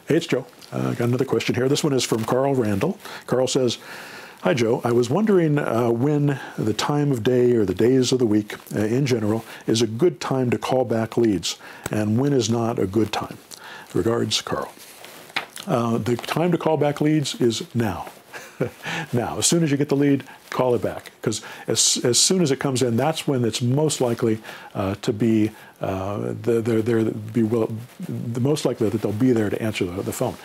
Hey, it's Joe. Got another question here. This one is from Carl Randall. Carl says, hi, Joe. I was wondering when the time of day or the days of the week in general is a good time to call back leads and when is not a good time. Regards, Carl. The time to call back leads is now. Now, as soon as you get the lead, call it back, because as soon as it comes in, that's when it's most likely to be the most likely that they'll be there to answer the phone.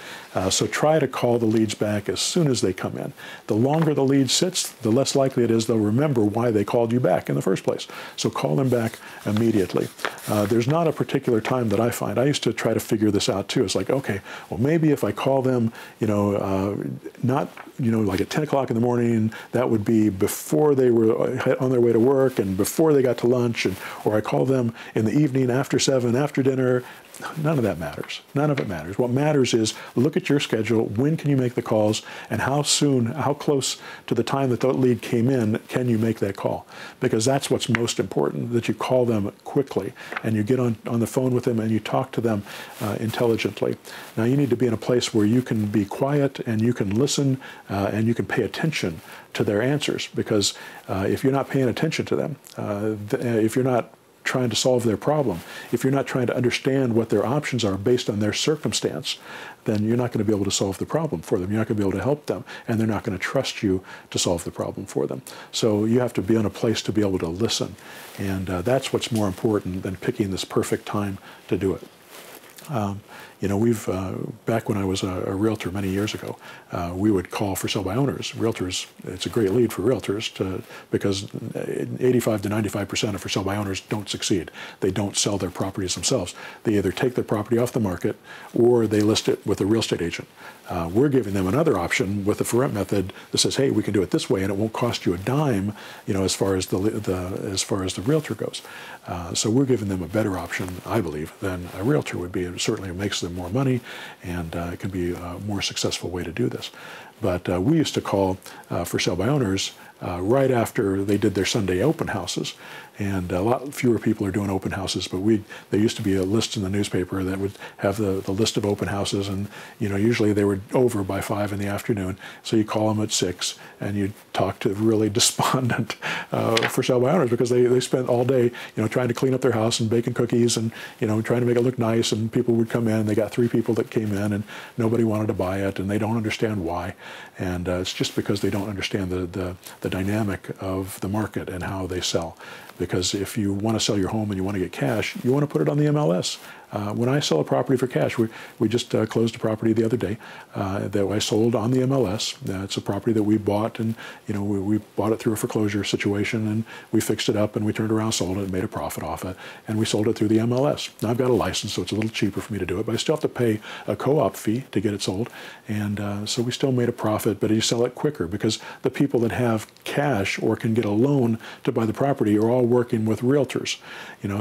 So try to call the leads back as soon as they come in. The longer the lead sits, the less likely it is they'll remember why they called you back in the first place. So call them back immediately. There's not a particular time that I find. I used to try to figure this out too. It's like, okay, well maybe if I call them, not like at 10 o'clock in the morning, that would be before they were on their way to work and before they got to lunch, or I call them in the evening after 7, after dinner. None of that matters. None of it matters. What matters is look at your schedule. When can you make the calls, and how soon, how close to the time that the lead came in can you make that call? Because that's what's most important, that you call them quickly and you get on the phone with them and you talk to them intelligently. Now you need to be in a place where you can be quiet and you can listen and you can pay attention to their answers, because if you're not paying attention to them, if you're not trying to solve their problem, if you're not trying to understand what their options are based on their circumstance, then you're not going to be able to solve the problem for them. You're not going to be able to help them, and they're not going to trust you to solve the problem for them. So you have to be in a place to be able to listen, and that's what's more important than picking this perfect time to do it. Back when I was a realtor many years ago, we would call for sale by owners. Realtors, it's a great lead for realtors because 85 to 95% of for sale by owners don't succeed. They don't sell their properties themselves. They either take their property off the market or they list it with a real estate agent. We're giving them another option with the for rent method that says, hey, we can do it this way and it won't cost you a dime, as far as the realtor goes. So we're giving them a better option, I believe, than a realtor would be. It certainly makes them more money, and it can be a more successful way to do this. But we used to call for sale by owners right after they did their Sunday open houses. And a lot fewer people are doing open houses, but there used to be a list in the newspaper that would have the list of open houses, and usually they were over by 5 in the afternoon. So you call them at 6, and you talk to really despondent for sale by owners, because they spent all day trying to clean up their house and baking cookies and trying to make it look nice, and people would come in. They got 3 people that came in, and nobody wanted to buy it, and they don't understand why. And it's just because they don't understand the dynamic of the market and how they sell. Because if you want to sell your home and you want to get cash, you want to put it on the MLS. When I sell a property for cash, we just closed a property the other day that I sold on the MLS. It's a property that we bought, and we bought it through a foreclosure situation, and we fixed it up, and we turned around, sold it, and made a profit off it, and we sold it through the MLS. Now I've got a license, so it's a little cheaper for me to do it, but I still have to pay a co-op fee to get it sold, and so we still made a profit, but you sell it quicker because the people that have cash or can get a loan to buy the property are all working with realtors,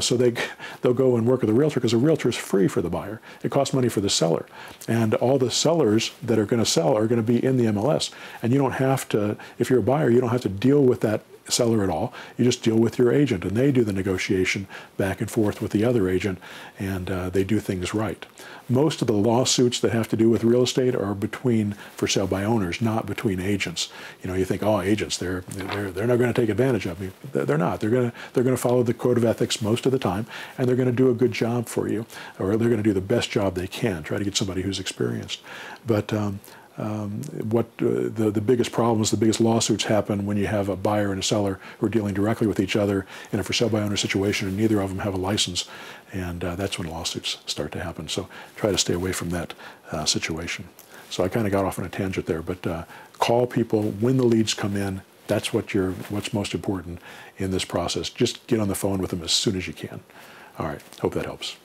so they'll go and work with a realtor because a realtor is free for the buyer. It costs money for the seller. And all the sellers that are going to sell are going to be in the MLS. And you don't have to, if you're a buyer, you don't have to deal with that seller at all. You just deal with your agent, and they do the negotiation back and forth with the other agent, and they do things right. Most of the lawsuits that have to do with real estate are between for sale by owners, not between agents. You think, oh, agents, they're not going to take advantage of me. They're not. They're going to follow the code of ethics most of the time, and they're going to do a good job for you, or they're going to do the best job they can. Try to get somebody who's experienced. But the biggest problems, the biggest lawsuits happen when you have a buyer and a seller who are dealing directly with each other in a for sale by owner situation, and neither of them have a license, and that's when lawsuits start to happen. So try to stay away from that situation. So I kind of got off on a tangent there, but call people when the leads come in. That's what's most important in this process. Just get on the phone with them as soon as you can. All right, hope that helps.